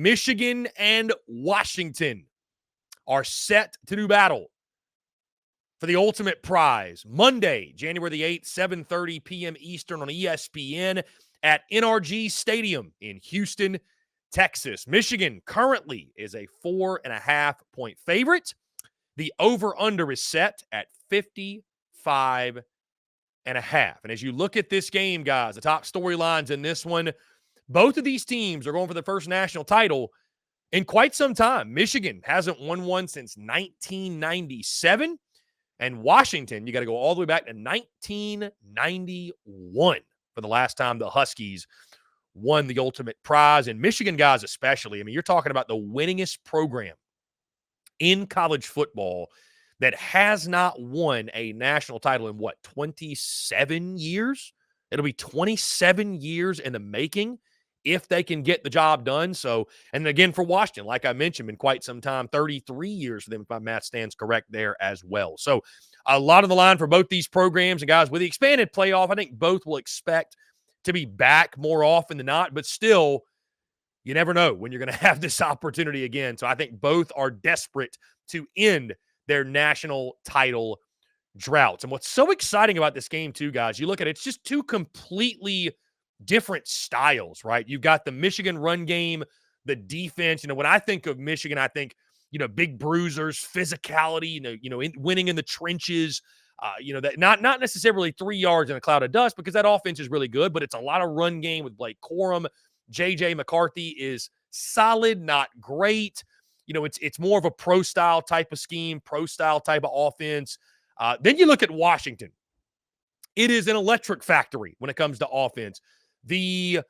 Michigan and Washington are set to do battle for the ultimate prize. Monday, January the 8th, 7:30 p.m. Eastern on ESPN at NRG Stadium in Houston, Texas. Michigan currently is a 4.5-point favorite. The over-under is set at 55.5. And as you look at this game, guys, the top storylines in this one, both of these teams are going for the first national title in quite some time. Michigan hasn't won one since 1997. And Washington, you got to go all the way back to 1991 for the last time the Huskies won the ultimate prize. And Michigan guys especially, I mean, you're talking about the winningest program in college football that has not won a national title in, 27 years? It'll be 27 years in the making if they can get the job done. So, and again, for Washington, like I mentioned, in quite some time, 33 years for them, if my math stands correct there as well. So a lot of the line for both these programs. And guys, with the expanded playoff, I think both will expect to be back more often than not, but still, you never know when you're going to have this opportunity again. So I think both are desperate to end their national title droughts. And what's so exciting about this game too, guys, you look at it, it's just two completely different styles, right? You've got the Michigan run game, the defense. When I think of Michigan, I think, big bruisers, physicality, winning in the trenches, that not necessarily 3 yards in a cloud of dust, because that offense is really good, but it's a lot of run game with Blake Corum. J.J. McCarthy is solid, not great. It's more of a pro-style type of scheme, pro-style type of offense. Then you look at Washington. It is an electric factory when it comes to offense. The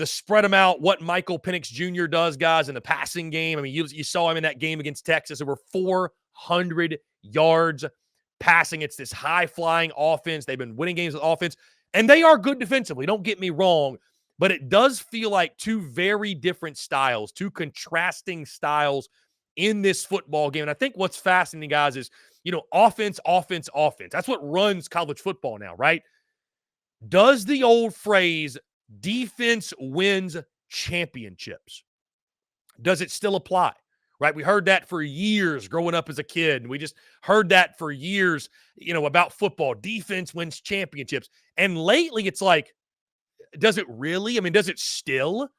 spread them out, what Michael Penix Jr. does, guys, in the passing game. I mean, you saw him in that game against Texas. There were 400 yards passing. It's this high-flying offense. They've been winning games with offense, and they are good defensively. Don't get me wrong, but it does feel like two very different styles, two contrasting styles in this football game. And I think what's fascinating, guys, is, offense, offense, offense. That's what runs college football now, right? Does the old phrase, defense wins championships, does it still apply? Right? We heard that for years growing up as a kid. And we just heard that for years, about football. Defense wins championships. And lately it's like, does it really? I mean, does it still?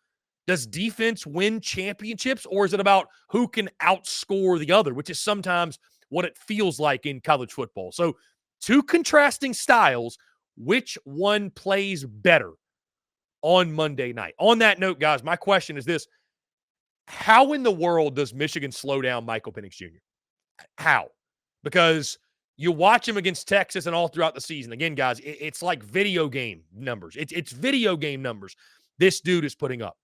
Does defense win championships, or is it about who can outscore the other, which is sometimes what it feels like in college football? So two contrasting styles. Which one plays better on Monday night? On that note, guys, my question is this. How in the world does Michigan slow down Michael Penix Jr.? How? Because you watch him against Texas and all throughout the season. Again, guys, it's like video game numbers. It's video game numbers this dude is putting up.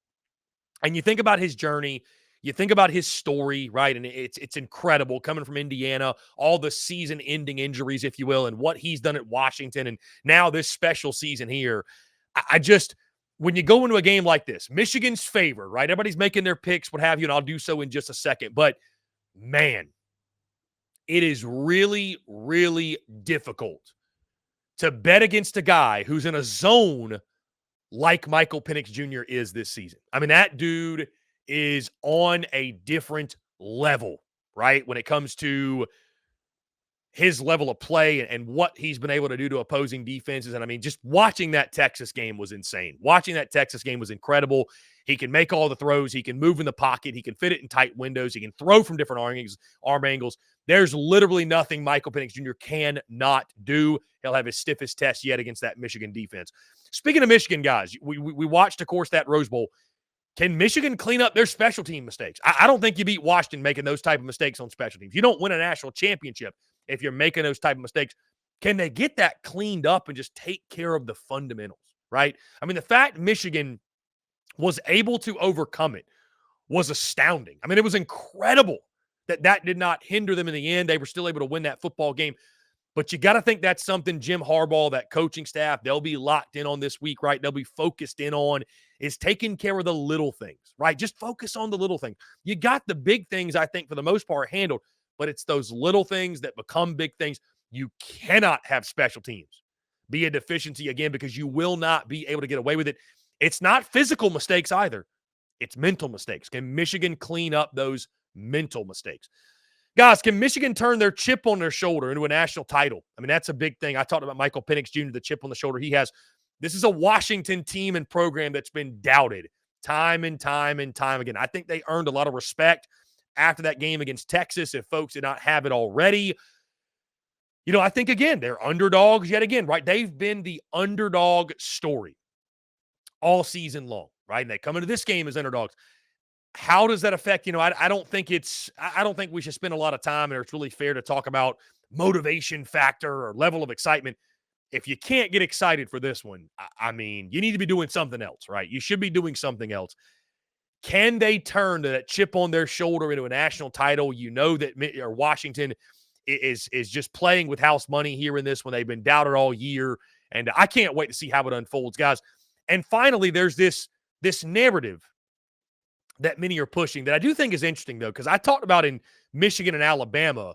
And you think about his journey, you think about his story, right? And it's incredible coming from Indiana, all the season-ending injuries, if you will, and what he's done at Washington, and now this special season here. I just, when you go into a game like this, Michigan's favored, right? Everybody's making their picks, what have you, and I'll do so in just a second. But, man, it is really, really difficult to bet against a guy who's in a zone like Michael Penix Jr. is this season. I mean, that dude is on a different level, right? When it comes to his level of play and what he's been able to do to opposing defenses. And I mean, just watching that Texas game was insane. Watching that Texas game was incredible. He can make all the throws. He can move in the pocket. He can fit it in tight windows. He can throw from different arm angles. There's literally nothing Michael Penix Jr. cannot do. He'll have his stiffest test yet against that Michigan defense. Speaking of Michigan, guys, we watched, of course, that Rose Bowl. Can Michigan clean up their special team mistakes? I don't think you beat Washington making those type of mistakes on special teams. You don't win a national championship if you're making those type of mistakes. Can they get that cleaned up and just take care of the fundamentals, right? I mean, the fact Michigan was able to overcome it was astounding. I mean, it was incredible that did not hinder them in the end. They were still able to win that football game. But you got to think that's something Jim Harbaugh, that coaching staff, they'll be locked in on this week, right? They'll be focused in on is taking care of the little things, right? Just focus on the little things. You got the big things, I think, for the most part handled, but it's those little things that become big things. You cannot have special teams be a deficiency again, because you will not be able to get away with it. It's not physical mistakes either. It's mental mistakes. Can Michigan clean up those mental mistakes? Guys, can Michigan turn their chip on their shoulder into a national title? I mean, that's a big thing. I talked about Michael Penix Jr., the chip on the shoulder he has. This is a Washington team and program that's been doubted time and time and time again. I think they earned a lot of respect after that game against Texas, if folks did not have it already. You know, I think, again, they're underdogs yet again, right? They've been the underdog story all season long, right? And they come into this game as underdogs. How does that affect, I don't think we should spend a lot of time, and it's really fair to talk about motivation factor or level of excitement. If you can't get excited for this one, I mean, you need to be doing something else, right? You should be doing something else. Can they turn that chip on their shoulder into a national title? You know that Washington is just playing with house money here in this one. They've been doubted all year, and I can't wait to see how it unfolds, guys. And finally, there's this narrative that many are pushing that I do think is interesting, though, because I talked about in Michigan and Alabama,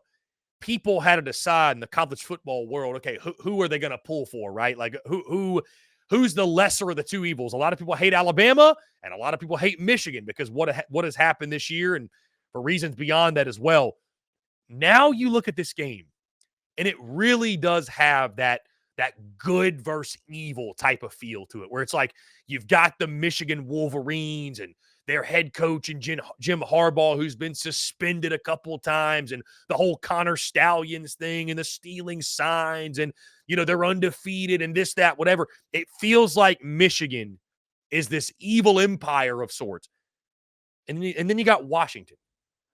people had to decide in the college football world, okay, who are they going to pull for, right? Like who's the lesser of the two evils? A lot of people hate Alabama, and a lot of people hate Michigan because what has happened this year, and for reasons beyond that as well. Now you look at this game, and it really does have that good versus evil type of feel to it, where it's like you've got the Michigan Wolverines and their head coach and Jim Harbaugh, who's been suspended a couple of times, and the whole Connor Stallions thing and the stealing signs, and, they're undefeated and this, that, whatever. It feels like Michigan is this evil empire of sorts. And then you got Washington,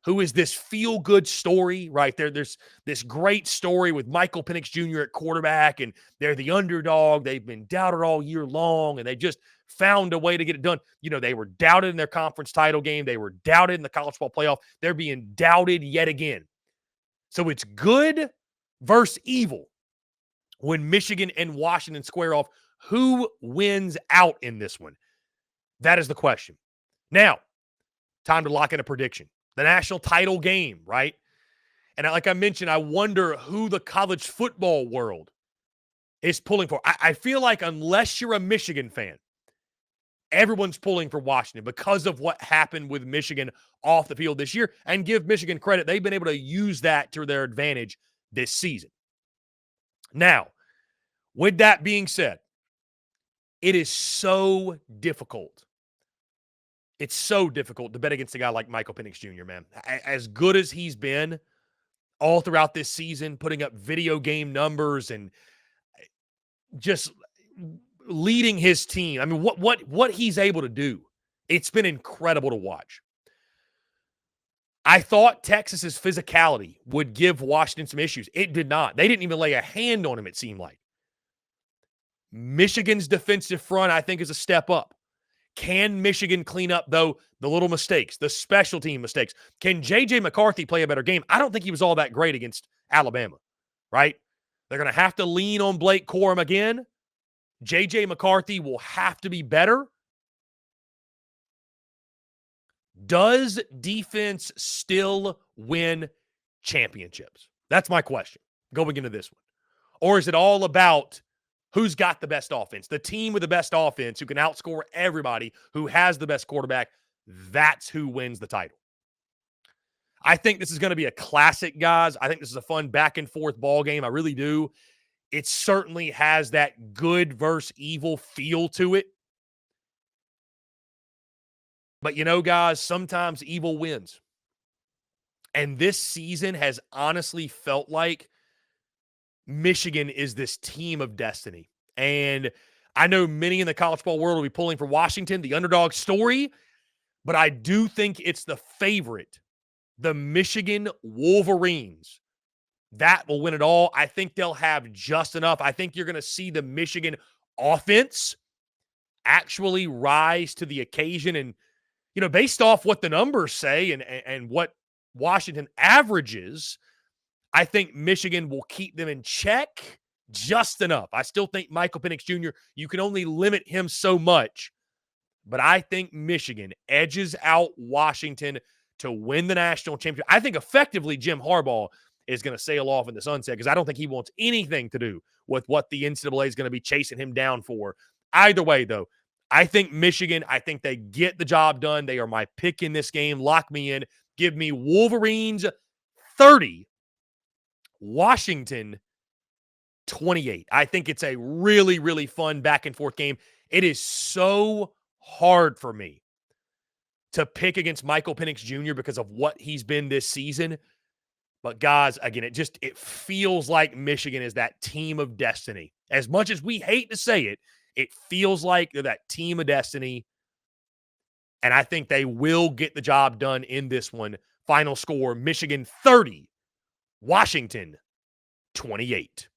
who is this feel-good story, right? There's this great story with Michael Penix Jr. at quarterback, and they're the underdog. They've been doubted all year long, and they just found a way to get it done. They were doubted in their conference title game. They were doubted in the college football playoff. They're being doubted yet again. So it's good versus evil when Michigan and Washington square off. Who wins out in this one? That is the question. Now, time to lock in a prediction. The national title game, right? And like I mentioned, I wonder who the college football world is pulling for. I feel like unless you're a Michigan fan, everyone's pulling for Washington because of what happened with Michigan off the field this year. And give Michigan credit, they've been able to use that to their advantage this season. Now, with that being said, it is so difficult. It's so difficult to bet against a guy like Michael Penix Jr., man. As good as he's been all throughout this season, putting up video game numbers and just leading his team. I mean, what he's able to do, it's been incredible to watch. I thought Texas's physicality would give Washington some issues. It did not. They didn't even lay a hand on him, it seemed like. Michigan's defensive front, I think, is a step up. Can Michigan clean up, though, the little mistakes, the special team mistakes? Can J.J. McCarthy play a better game? I don't think he was all that great against Alabama, right? They're going to have to lean on Blake Corum again. J.J. McCarthy will have to be better. Does defense still win championships? That's my question going into this one. Or is it all about who's got the best offense? The team with the best offense who can outscore everybody, who has the best quarterback, that's who wins the title. I think this is going to be a classic, guys. I think this is a fun back-and-forth ball game. I really do. It certainly has that good versus evil feel to it. But, guys, sometimes evil wins. And this season has honestly felt like Michigan is this team of destiny. And I know many in the college football world will be pulling for Washington, the underdog story, but I do think it's the favorite, the Michigan Wolverines. That will win it all. I think they'll have just enough. I think you're going to see the Michigan offense actually rise to the occasion. And, based off what the numbers say and what Washington averages, I think Michigan will keep them in check just enough. I still think Michael Penix Jr., you can only limit him so much. But I think Michigan edges out Washington to win the national championship. I think effectively Jim Harbaugh is going to sail off in the sunset because I don't think he wants anything to do with what the NCAA is going to be chasing him down for. Either way, though, I think Michigan, I think they get the job done. They are my pick in this game. Lock me in. Give me Wolverines 30, Washington 28. I think it's a really, really fun back and forth game. It is so hard for me to pick against Michael Penix Jr. because of what he's been this season. But guys, again, it feels like Michigan is that team of destiny. As much as we hate to say it, it feels like they're that team of destiny. And I think they will get the job done in this one. Final score, Michigan 30, Washington 28.